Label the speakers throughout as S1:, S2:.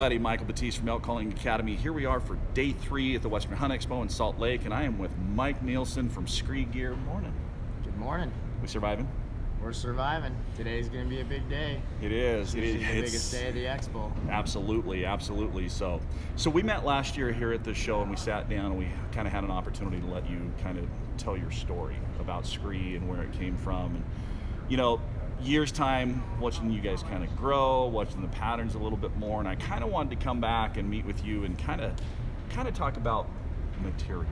S1: Buddy Michael Batiste from Elk Calling Academy. Here we are for day 3 at the Western Hunt Expo in Salt Lake, and I am with Mike Nielsen from SKRE Gear. Morning.
S2: Good morning.
S1: We surviving?
S2: We're surviving. Today's going to be a big day.
S1: It is.
S2: It's the biggest day of the expo.
S1: Absolutely, absolutely. So we met last year here at the show, and we sat down and we kind of had an opportunity to let you kind of tell your story about SKRE and where it came from. And you know, years time watching you guys kind of grow, watching the patterns a little bit more, and I kind of wanted to come back and meet with you and kind of talk about materials.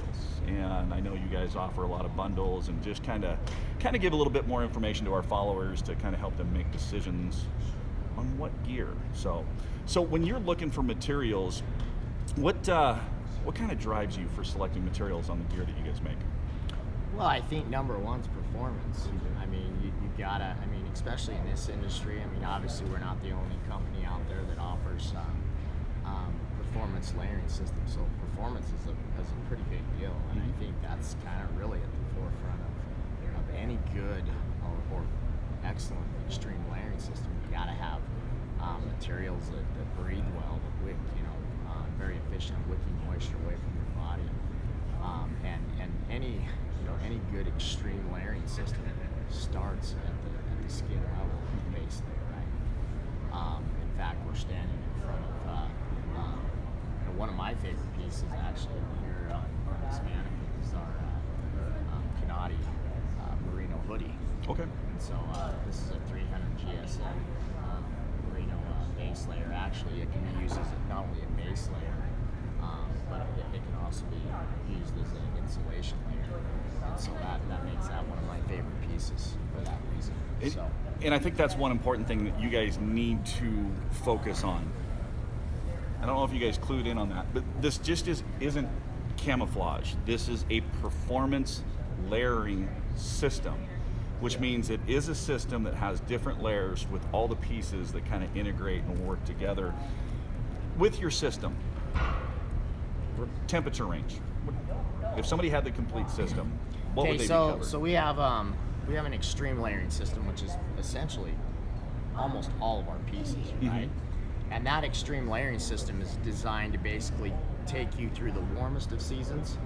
S1: And I know you guys offer a lot of bundles, and just kind of give a little bit more information to our followers to kind of help them make decisions on what gear. So when you're looking for materials, what kind of drives you for selecting materials on the gear that you guys make?
S2: Well, I think number one's performance. I mean, you gotta, especially in this industry, obviously we're not the only company out there that offers performance layering systems. So performance is a pretty big deal. And I think that's kind of really at the forefront of any good or excellent extreme layering system. You gotta have materials that breathe well, that wick, very efficient at wicking moisture away from your body. And any good extreme layering system starts at the skin level, the base layer, right? In fact, we're standing in front of one of my favorite pieces actually here on this mannequin is our Merino hoodie.
S1: Okay.
S2: And so this is a 300 GSM Merino base layer. Actually, it can be used as not only a base layer, but it can also be used as an insulation layer. And so that makes that one of my favorite pieces for that reason.
S1: And I think that's one important thing that you guys need to focus on. I don't know if you guys clued in on that, but this just isn't camouflage. This is a performance layering system, which means it is a system that has different layers with all the pieces that kind of integrate and work together. With your system, temperature range. If somebody had the complete system, what would they be covered?
S2: So we have an extreme layering system, which is essentially almost all of our pieces, right? And that extreme layering system is designed to basically take you through the warmest of seasons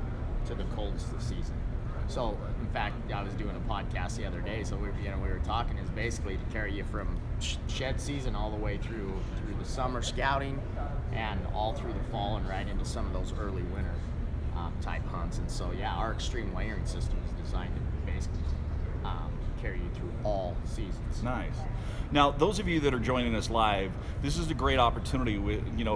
S2: to the coldest of season. So, in fact, I was doing a podcast the other day, so we were talking is basically to carry you from shed season all the way through the summer scouting and all through the fall and right into some of those early winter type hunts. And so, yeah, our extreme layering system is designed to basically carry you through all seasons.
S1: Nice. Now, those of you that are joining us live, this is a great opportunity,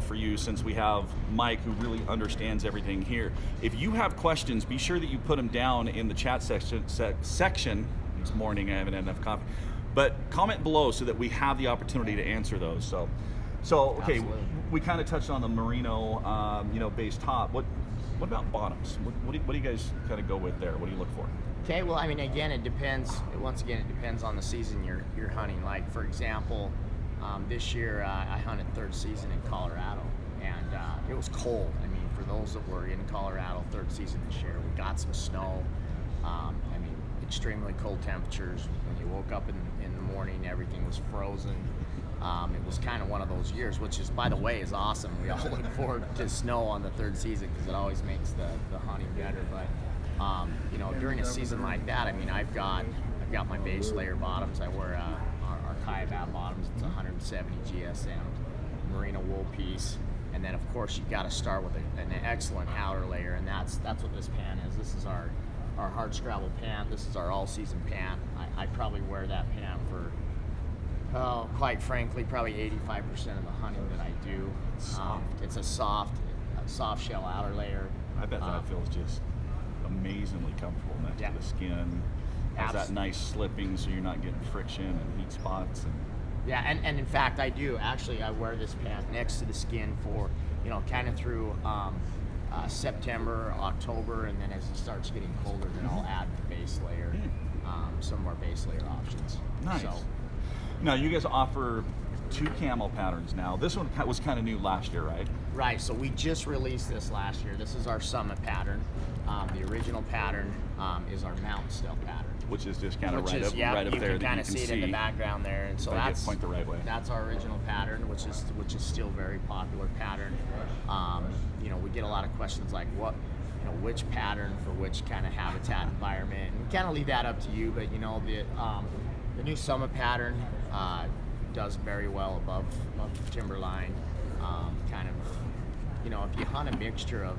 S1: for you, since we have Mike, who really understands everything here. If you have questions, be sure that you put them down in the chat section. This morning, I haven't had enough coffee, but comment below so that we have the opportunity to answer those. So okay,
S2: Absolutely.
S1: We kind of touched on the Merino, base top. What about bottoms? What do you guys kind of go with there? What do you look for?
S2: Okay, well, again, it depends. Once again, it depends on the season you're hunting. Like, for example, this year I hunted third season in Colorado, and it was cold. For those that were in Colorado third season this year, we got some snow. Extremely cold temperatures. When you woke up in the morning, everything was frozen. It was kind of one of those years, which is, by the way, is awesome. We all look forward to snow on the third season because it always makes the hunting better. But during a season like that, I've got my base layer bottoms. I wear our Kayabat bottoms. It's 170 GSM Merino wool piece, and then of course you've got to start with an excellent outer layer, and that's what this pant is. This is our hard scrabble pant. This is our all-season pant. I probably wear that pant for, quite frankly, probably 85% of the hunting that I do. It's a soft shell outer layer.
S1: I bet that feels just amazingly comfortable next to the skin. Has that nice slipping, so you're not getting friction and heat spots.
S2: Yeah, and in fact, I do. Actually, I wear this pant next to the skin for, kind of through September, October, and then as it starts getting colder, then I'll add the base layer, some more base layer options.
S1: Nice.
S2: So,
S1: now, you guys offer 2 camo patterns now. This one was kind of new last year, right?
S2: Right, so we just released this last year. This is our Summit pattern. The original pattern is our Mountain Stealth pattern.
S1: Which is just kind of
S2: Which
S1: right
S2: is,
S1: up,
S2: yeah,
S1: right up
S2: you
S1: there
S2: can
S1: that
S2: kind
S1: you
S2: of
S1: can
S2: see it in the background there, and so
S1: if I
S2: that's
S1: point the right way.
S2: That's our original pattern, which is still a very popular pattern. You know, we get a lot of questions like which pattern for which kind of habitat environment, and we kind of leave that up to you. But you know, the new Summit pattern does very well above the timberline. Kind of, you know, if you hunt a mixture of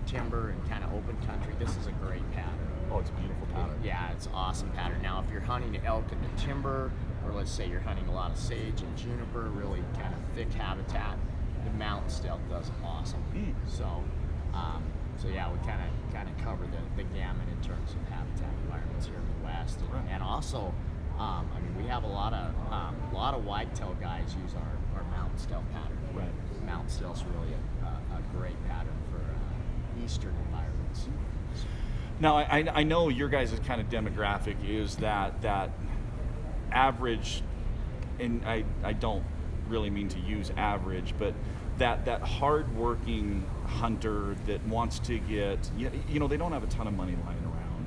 S2: timber and kind of open country, this is a great pattern.
S1: Oh, it's a beautiful pattern.
S2: Yeah, it's an awesome pattern. Now, if you're hunting elk in the timber, or let's say you're hunting a lot of sage and juniper, really kind of thick habitat, the Mountain Stealth does awesome. So yeah, we kind of cover the gamut in terms of habitat environments here in the West, and also, I mean, we have a lot of whitetail guys use our Mountain Stealth pattern.
S1: Right.
S2: Mountain Stealth's really a great pattern for eastern environments.
S1: Now, I know your guys' kind of demographic is that average, and I don't really mean to use average, but that hard-working hunter that wants to get, they don't have a ton of money lying around,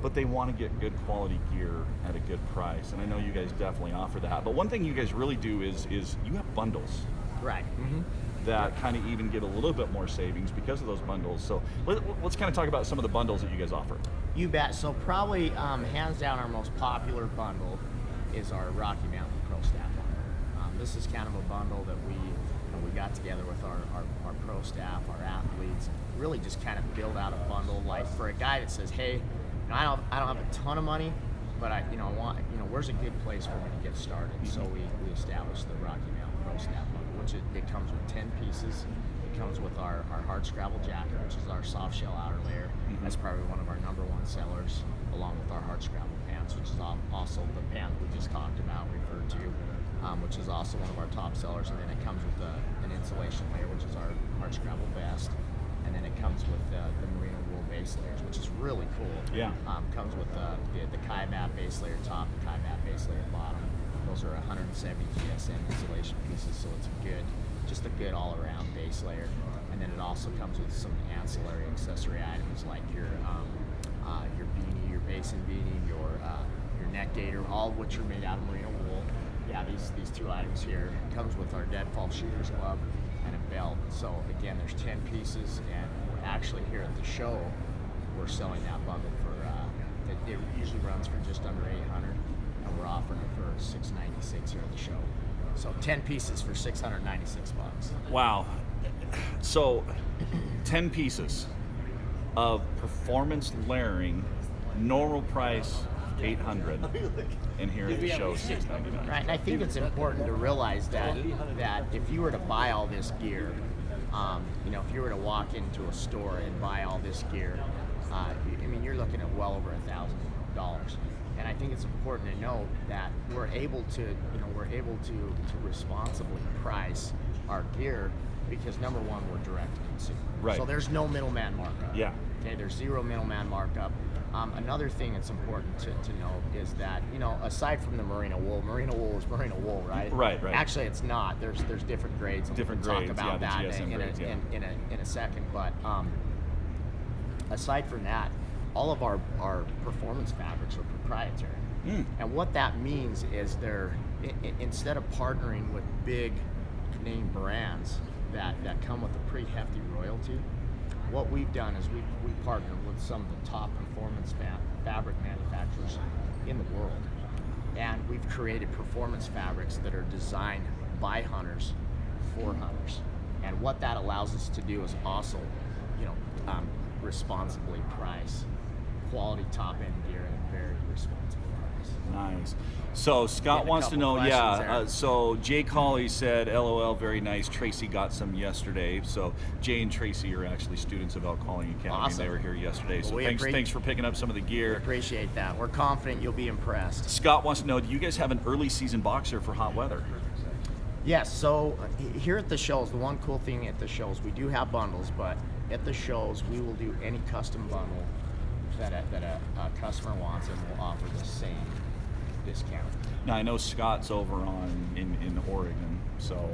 S1: but they want to get good quality gear at a good price. And I know you guys definitely offer that. But one thing you guys really do is you have bundles.
S2: Right. Mm-hmm.
S1: That kind of even give a little bit more savings because of those bundles. So let's kind of talk about some of the bundles that you guys offer.
S2: You bet. So probably hands down our most popular bundle is our Rocky Mountain Pro Staff bundle. This is kind of a bundle that we got together with our pro staff, our athletes, really just kind of build out a bundle like for a guy that says, hey, I don't have a ton of money, but I want where's a good place for me to get started. So we established the Rocky Mountain Pro Staff bundle, which it comes with 10 pieces. It comes with our hard scrabble jacket, which is our soft shell outer layer. That's probably one of our #1 sellers, along with our hard scrabble pants, which is also the pant we just talked about, referred to, which is also one of our top sellers. And then it comes with an insulation layer, which is our hard scrabble vest. And then it comes with the Merino wool base layers, which is really cool.
S1: Yeah.
S2: Comes with the Kaibat base layer top, the Kaibat base layer bottom. Those are 170 GSM insulation pieces, so it's just a good all-around base layer. And then it also comes with some ancillary accessory items like your beanie, your basin beanie, your neck gaiter, all of which are made out of merino wool. Yeah, these 2 items here. It comes with our deadfall shooter's glove and a belt. So again, there's 10 pieces, and actually here at the show, we're selling that bundle for it usually runs for just under $800, and we're offering it for $696 here at the show. So 10 pieces for $696.
S1: Wow. So 10 pieces of performance layering, normal price $800, and here at the show $699.
S2: Right, and I think it's important to realize that if you were to buy all this gear, if you were to walk into a store and buy all this gear, you're looking at well over $1,000. And I think it's important to note that we're able to responsibly price our gear because #1, we're direct to consumer.
S1: Right.
S2: So there's no middleman markup.
S1: Yeah.
S2: Okay, there's 0 middleman markup. Another thing that's important to note is that, aside from the merino wool is merino wool, right?
S1: Right.
S2: Actually, it's not. There's different grades. And
S1: Different
S2: we'll
S1: grades,
S2: talk about
S1: yeah, the
S2: that
S1: GSM grades,
S2: in a second. But aside from that, all of our performance fabrics are proprietary. And what that means is instead of partnering with big name brands that come with a pretty hefty royalty, what we've done is we partnered with some of the top performance fabric manufacturers in the world, and we've created performance fabrics that are designed by hunters for hunters. And what that allows us to do is also, responsibly price quality top end gear at a very responsible price.
S1: Nice. So Scott wants to know, so Jay Colley said, LOL, very nice. Tracy got some yesterday. So Jay and Tracy are actually students of Elk Calling Academy.
S2: Awesome.
S1: They were here yesterday. So
S2: Well,
S1: thanks for picking up some of the gear.
S2: Appreciate that. We're confident you'll be impressed.
S1: Scott wants to know, do you guys have an early season boxer for hot weather?
S2: Yes, so here at the shows, the one cool thing at the shows, we do have bundles, but at the shows, we will do any custom bundle that a customer wants, and we'll offer the same discount.
S1: Now I know Scott's over in Oregon, so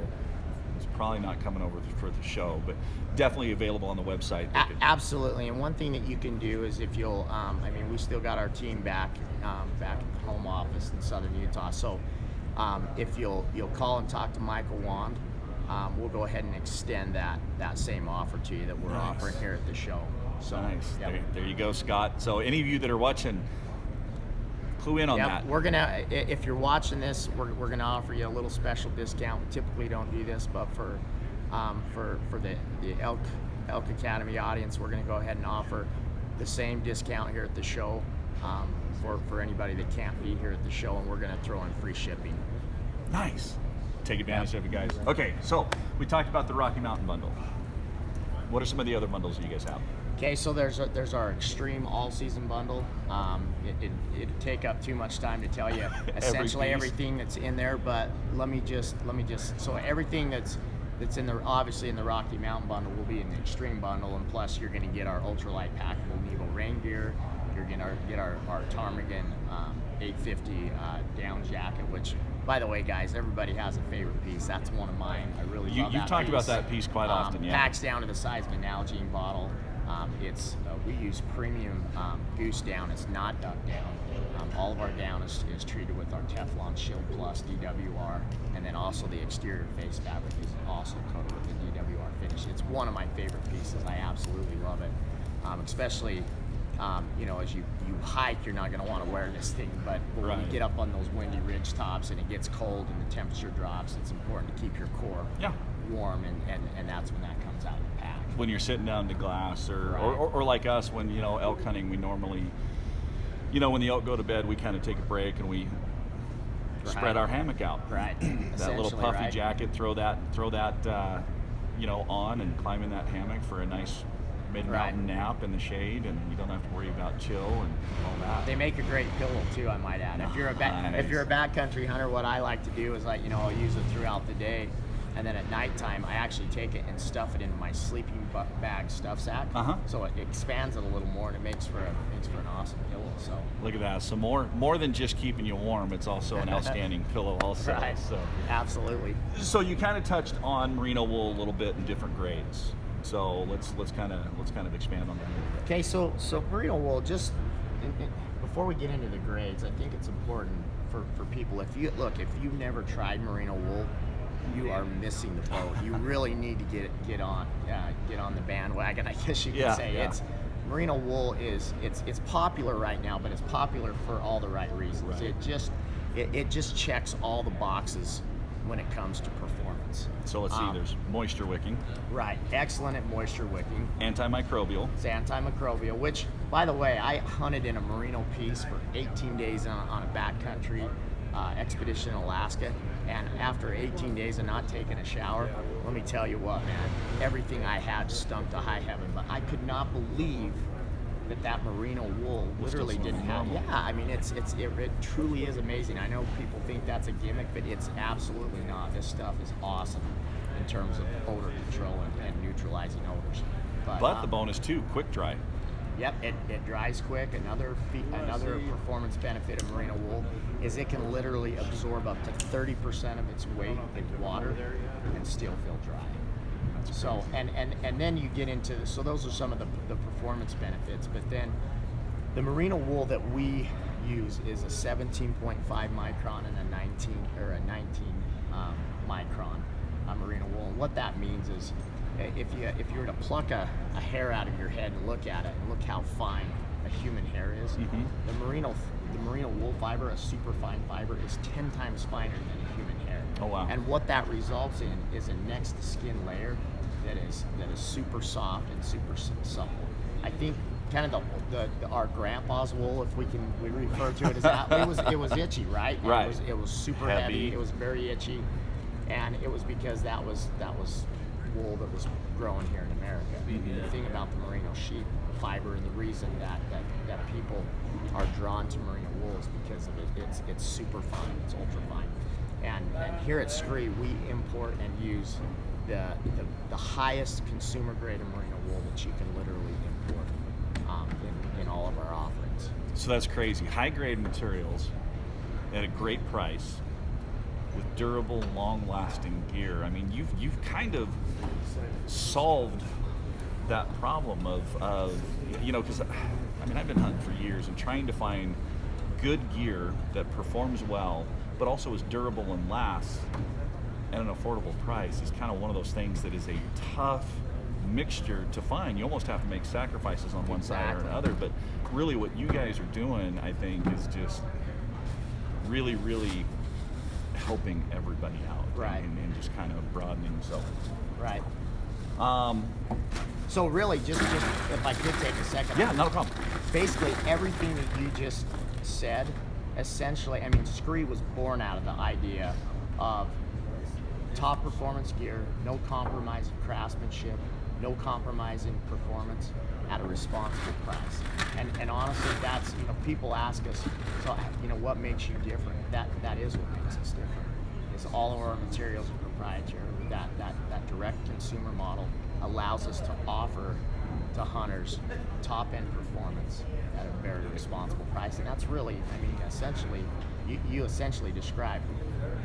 S1: it's probably not coming over for the show, but definitely available on the website.
S2: Absolutely, and one thing that you can do is if you'll, I mean, we still got our team back at the home office in Southern Utah, so if you'll call and talk to Michael Wand, we'll go ahead and extend that same offer to you that we're offering here at the show. So
S1: nice.
S2: Yep.
S1: There you go, Scott. So any of you that are watching, clue in on that.
S2: We're gonna, if you're watching this, we're gonna offer you a little special discount. We typically don't do this, but for the Elk Academy audience, we're gonna go ahead and offer the same discount here at the show for anybody that can't be here at the show, and we're gonna throw in free shipping.
S1: Nice. Take advantage of it, guys. Okay, so we talked about the Rocky Mountain bundle. What are some of the other bundles that you guys have?
S2: Okay, so there's our extreme all-season bundle. It'd take up too much time to tell you essentially everything that's in there, but let me just so everything that's in the obviously in the Rocky Mountain bundle will be in the extreme bundle, and plus you're going to get our ultralight packable Nevo rain gear. You're going to get our Ptarmigan 850 down jacket, which, by the way, guys, everybody has a favorite piece. That's one of mine. I really love that.
S1: You've talked about that piece quite often, yeah.
S2: Packs down to the size of an Nalgene bottle. We use premium goose down. It's not duck down. All of our down is treated with our Teflon Shield Plus DWR, and then also the exterior face fabric is also coated with the DWR finish. It's one of my favorite pieces. I absolutely love it, especially as you hike, you're not going to want to wear this thing, but when you get up on those windy ridge tops and it gets cold and the temperature drops, it's important to keep your core warm, and that's when that comes out of the pack.
S1: When you're sitting down to glass, or like us, when elk hunting, we normally, when the elk go to bed, we kind of take a break and we spread our hammock out.
S2: Right.
S1: That little puffy jacket, throw that on and climb in that hammock for a nice mid-mountain nap in the shade, and you don't have to worry about chill and all that.
S2: They make a great pillow too, I might add. If you're a backcountry hunter, what I like to do is I'll use it throughout the day, and then at nighttime I actually take it and stuff it into my sleeping bag stuff sack. So it expands it a little more, and it makes for an awesome pillow. So
S1: look at that. So more than just keeping you warm, it's also an outstanding pillow also.
S2: Right.
S1: So
S2: absolutely.
S1: So you kind of touched on merino wool a little bit in different grades. So let's kind of expand on that a little bit.
S2: Okay, so merino wool, just before we get into the grades, I think it's important for people, if you've never tried merino wool, you are missing the boat. You really need to get on the bandwagon, I guess you could say.
S1: Yeah.
S2: Merino wool it's popular right now, but it's popular for all the right reasons. Right. It just checks all the boxes when it comes to performance.
S1: So let's see, there's moisture wicking.
S2: Right, excellent at moisture wicking.
S1: Antimicrobial.
S2: It's antimicrobial, which, by the way, I hunted in a merino piece for 18 days on a backcountry expedition in Alaska, and after 18 days of not taking a shower, let me tell you what, man, everything I had stunk to high heaven, but I could not believe that merino wool literally didn't have. Yeah, I mean it truly is amazing. I know people think that's a gimmick, but it's absolutely not. This stuff is awesome in terms of odor control and neutralizing odors.
S1: But the bonus too, quick dry.
S2: Yep, it dries quick. Another performance benefit of merino wool is it can literally absorb up to 30% of its weight in water and still feel dry. So and then you get into so those are some of the performance benefits, but then the merino wool that we use is a 17.5 micron and a 19 micron merino wool. And what that means is if you were to pluck a hair out of your head and look at it and look how fine a human hair is, the merino wool fiber, a super fine fiber, is 10 times finer than a human hair.
S1: Oh wow!
S2: And what that results in is a next to skin layer that is super soft and super supple. I think kind of our grandpa's wool, if we refer to it as that, it was itchy, right?
S1: Right.
S2: It was super heavy. It was very itchy, and it was because that was wool that was growing here in America. The thing about the merino sheep fiber, and the reason that people are drawn to merino wool is because of it. It's super fine. It's ultra fine. And here at SKRE, we import and use the highest consumer grade of merino wool that you can literally import in all of our offerings.
S1: So that's crazy. High grade materials at a great price with durable, long-lasting gear. I mean, you've kind of solved that problem of because I mean, I've been hunting for years and trying to find good gear that performs well, but also is durable and lasts at an affordable price is kind of one of those things that is a tough mixture to find. You almost have to make sacrifices on one side or another, but really what you guys are doing, I think, is just really, really helping everybody out,
S2: right?
S1: And just kind of broadening. So,
S2: right. So really, just if I could take a second.
S1: Yeah, not a problem.
S2: Basically, everything that you just said, essentially, I mean, SKRE was born out of the idea of top performance gear, no compromise in craftsmanship, no compromise in performance at a responsible price. And honestly, that's, people ask us, so, what makes you different? That is what makes us different. Is all of our materials are proprietary. That direct consumer model allows us to offer to hunters top-end performance at a very responsible price. And that's really, I mean, essentially, you essentially described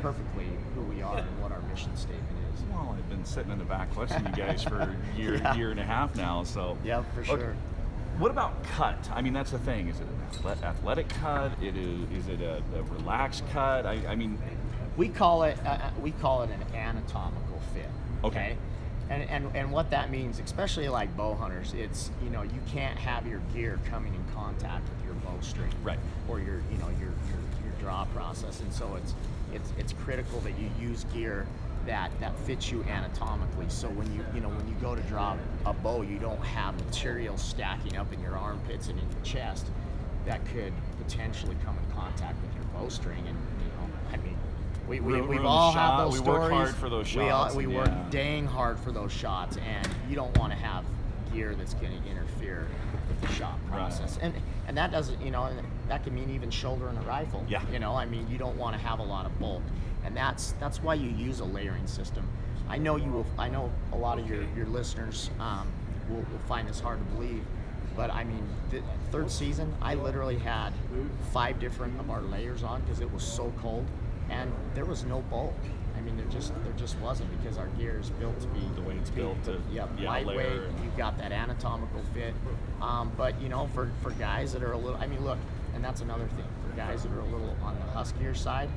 S2: perfectly who we are and what our mission statement is.
S1: Well, I've been sitting in the back listening to you guys for a year and a half now, so.
S2: Yeah, for sure.
S1: Okay. What about cut? I mean, that's the thing. Is it an athletic cut? Is it a relaxed cut? I mean,
S2: we call it an anatomical fit.
S1: Okay.
S2: And what that means, especially like bow hunters, it's you can't have your gear coming in contact with your bowstring,
S1: right,
S2: or your draw process, and so it's critical that you use gear that fits you anatomically. So when you go to draw a bow, you don't have material stacking up in your armpits and in your chest that could potentially come in contact with your bowstring. And I mean, we've all had those stories.
S1: We work hard for those shots.
S2: We work dang hard for those shots, and you don't want to have gear that's going to interfere with the shot process. Right. And that doesn't, that can mean even shouldering a rifle.
S1: Yeah.
S2: I mean, you don't want to have a lot of bulk, and that's why you use a layering system. I know a lot of your listeners will find this hard to believe, but I mean, the third season, I literally had 5 different of our layers on because it was so cold. And there was no bulk. I mean, there just wasn't, because our gear is built to be
S1: the way it's built.
S2: Lightweight. You've got that anatomical fit. But for guys that are a little, I mean, look, and that's another thing. For guys that are a little on the huskier side,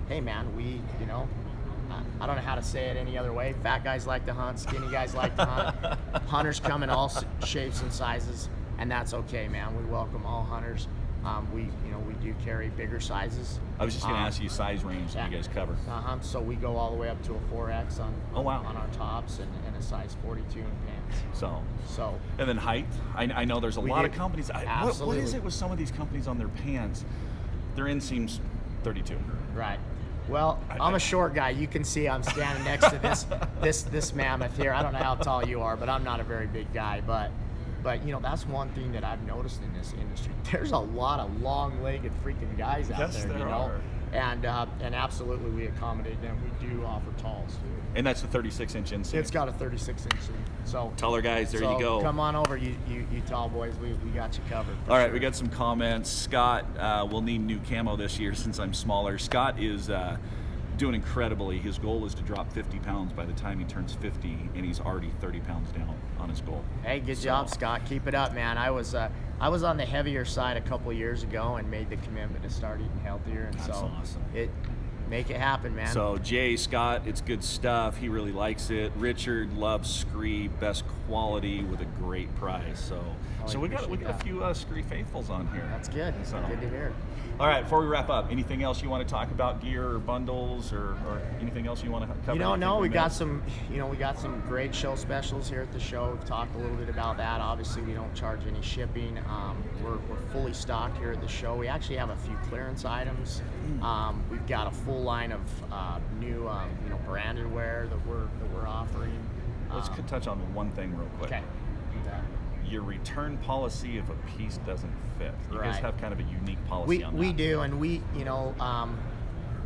S2: hey man, I don't know how to say it any other way. Fat guys like to hunt. Skinny guys like to hunt. Hunters come in all shapes and sizes, and that's okay, man. We welcome all hunters. We do carry bigger sizes.
S1: I was just going to ask you size range that you guys cover.
S2: So we go all the way up to a 4X on our tops and a size 42 in pants. So. And
S1: then height. I know there's a lot of companies.
S2: Absolutely.
S1: What is it with some of these companies on their pants? Their inseam's 32. Right.
S2: Well, I'm a short guy. You can see I'm standing next to this mammoth here. I don't know how tall you are, but I'm not a very big guy. But that's one thing that I've noticed in this industry. There's a lot of long-legged freaking guys out there.
S1: There are.
S2: And absolutely we accommodate them. We do offer talls.
S1: And that's the 36-inch inseam.
S2: It's got a 36-inch inseam. So
S1: taller guys, there you go.
S2: Come on over, you tall boys. We got you covered.
S1: All right, we got some comments. Scott will need new camo this year since I'm smaller. Scott is doing incredibly. His goal is to drop 50 pounds by the time he turns 50, and he's already 30 pounds down on his goal.
S2: Hey, good job, Scott. Keep it up, man. I was on the heavier side a couple of years ago and made the commitment to start eating healthier, and
S1: that's awesome.
S2: Make it happen, man.
S1: So Jay, Scott, it's good stuff. He really likes it. Richard loves SKRE, best quality with a great price. So we got a few SKRE faithfuls on here.
S2: That's good.
S1: So
S2: good to hear.
S1: All right, before we wrap up, anything else you want to talk about, gear or bundles or anything else you want to cover?
S2: No, we got some great show specials here at the show. We've talked a little bit about that. Obviously, we don't charge any shipping. We're fully stocked here at the show. We actually have a few clearance items. We've got a full line of new branded wear that we're offering.
S1: Let's touch on one thing real quick.
S2: Okay.
S1: Your return policy if a piece doesn't fit. You guys have kind of a unique policy on that.
S2: We do, and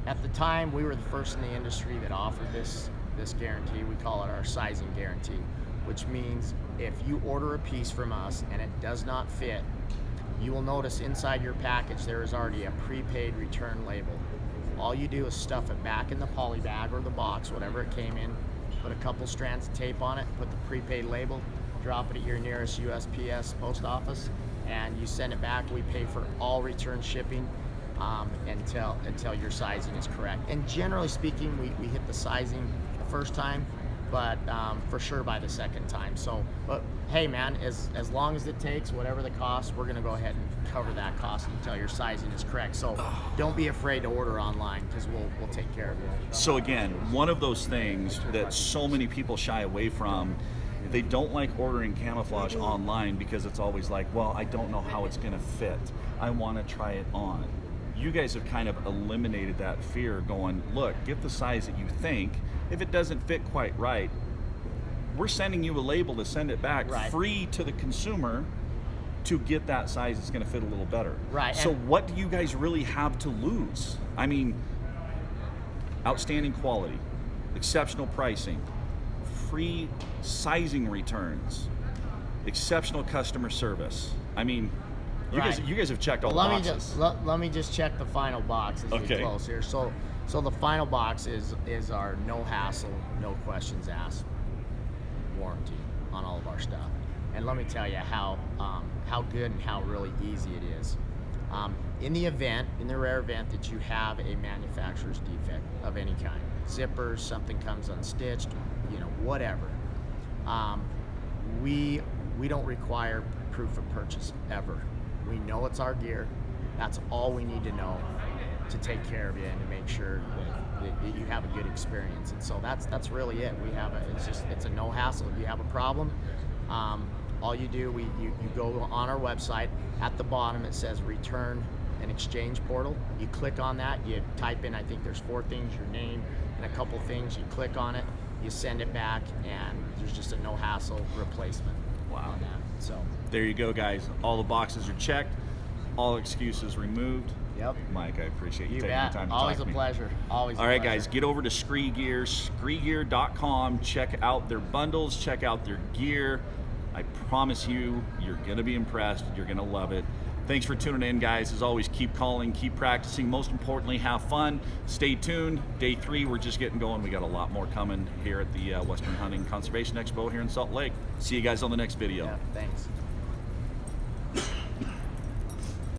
S2: at the time we were the first in the industry that offered this guarantee. We call it our sizing guarantee, which means if you order a piece from us and it does not fit, you will notice inside your package there is already a prepaid return label. All you do is stuff it back in the poly bag or the box, whatever it came in, put a couple strands of tape on it, put the prepaid label, drop it at your nearest USPS post office, and you send it back. We pay for all return shipping until your sizing is correct. And generally speaking, we hit the sizing the first time, but for sure by the second time. So, but hey man, as long as it takes, whatever the cost, we're gonna go ahead and cover that cost until your sizing is correct. So don't be afraid to order online, because we'll take care of you.
S1: So again, one of those things that so many people shy away from, they don't like ordering camouflage online because it's always like, well, I don't know how it's gonna fit. I wanna try it on. You guys have kind of eliminated that fear, going, look, get the size that you think. If it doesn't fit quite right, we're sending you a label to send it back free to the consumer to get that size that's going to fit a little better.
S2: Right.
S1: So what do you guys really have to lose? I mean, outstanding quality, exceptional pricing, free sizing returns, exceptional customer service. I mean, you guys have checked all the boxes.
S2: Let me just check the final box as we close here. So the final box is our no hassle, no questions asked warranty on all of our stuff. And let me tell you how good and how really easy it is. In the rare event that you have a manufacturer's defect of any kind, zippers, something comes unstitched, whatever, we don't require proof of purchase ever. We know it's our gear. That's all we need to know to take care of you and to make sure that you have a good experience. And so that's really it. It's a no hassle. If you have a problem, all you do, you go on our website. At the bottom it says return and exchange portal. You click on that, you type in, I think there's 4 things, your name and a couple things. You click on it, you send it back, and there's just a no hassle replacement on that. So
S1: there you go, guys. All the boxes are checked, all excuses removed.
S2: Yep.
S1: Mike, I appreciate you taking
S2: bet.
S1: the time to
S2: Always
S1: talk to me.
S2: Pleasure. Always.
S1: All right, guys, get over to SKRE Years, SKREgear.com. Check out their bundles. Check out their gear. I promise you, you're gonna be impressed. You're gonna love it. Thanks for tuning in, guys. As always, keep calling, keep practicing. Most importantly, have fun. Stay tuned. Day 3, we're just getting going. We got a lot more coming here at the Western Hunting Conservation Expo here in Salt Lake. See you guys on the next video.
S2: Yeah, thanks.